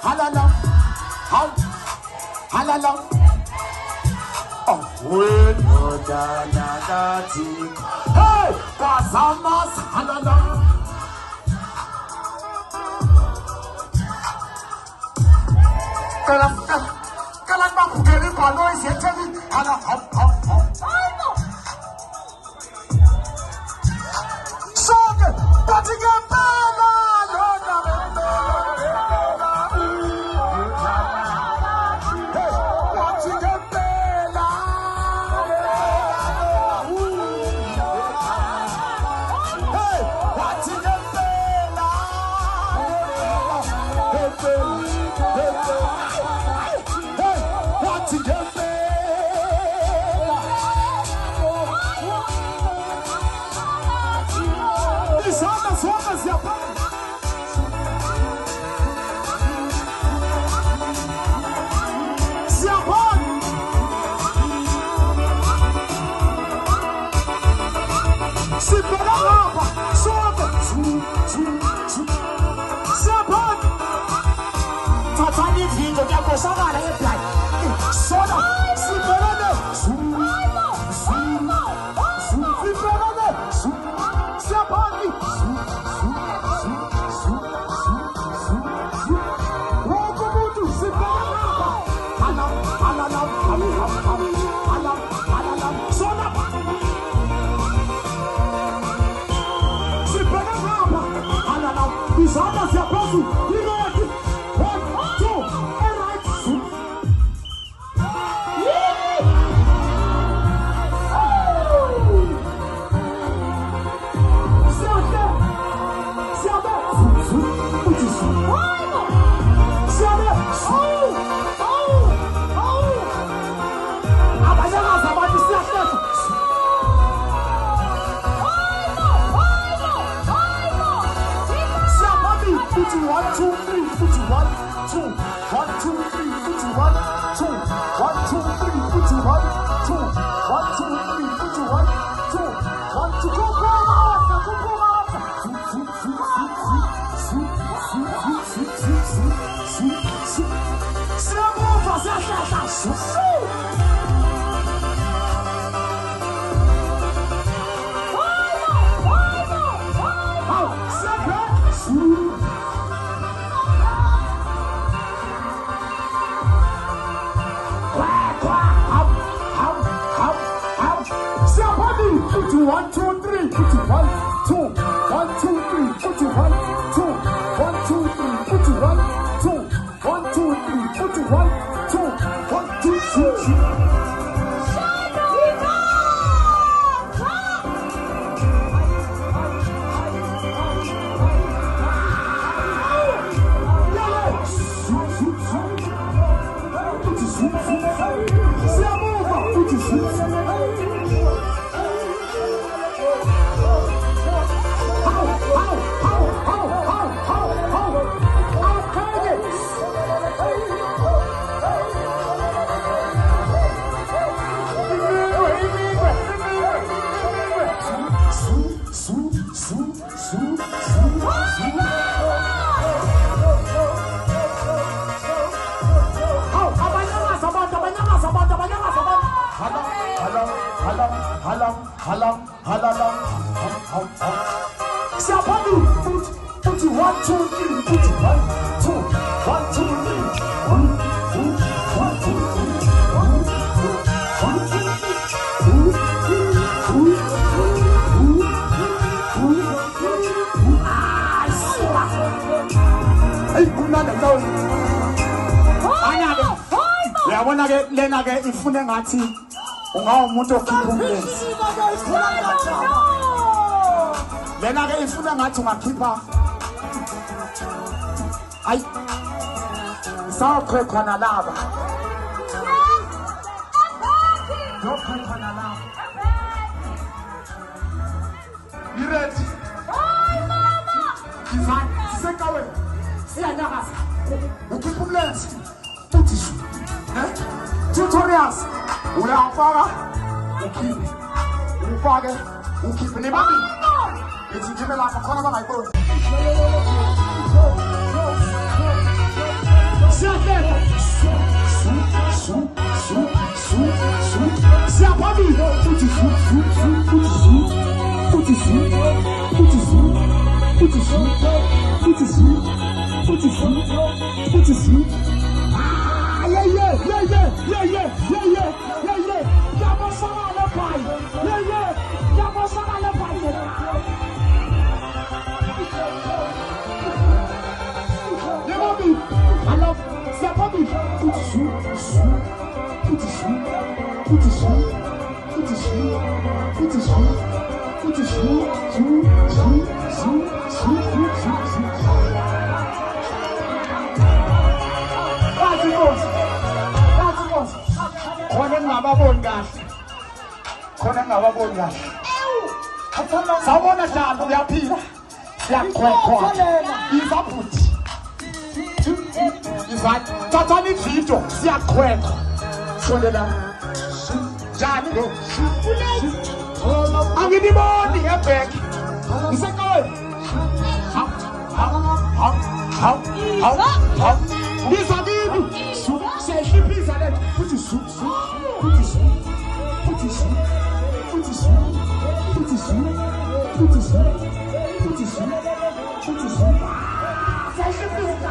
halala, halala. Oh, when hey, Basamas, halala. Kalan ba kugeli palo isiyeteli hala hop. Song, patiga bala lona Lenage ifune ngathi ungawo umuntu okhipha umlenze. Lenage ifune ngathi ungakhipha ayi sawukhe khona laba. Lokho khona laba. You ready? Hi mama. Izan sekawe. Siyanyakaza. Ukhipha umlenze. Uthi shu. Tutorials. Uyafaka ukhiphe. Ufake ukhiphe nebami. Ithi ngime lapha khona bangayiboni. 不只是，不只是。啊耶耶耶耶耶耶耶耶耶耶！要不上来了牌，耶耶！要不上来了牌的。你妈咪，完了，小妈咪，不只是，不只是，不只是，不只是，不只是，不只是，คนนั้นมาบนกันคนนั้นมาบนกันสาวนาจารย์ยาพี่นะอยากแขวะขวานอีฟ้าผุดอีฟ้าจ้านี่ผีจงอยากแขวะคนเดียวนะจานนี่อันนี้บอลนี่แบกอีสักเลย好你啥的输谁是比赛的不只输不只输不只输不只输不只输不只输不只输不只输谁是比赛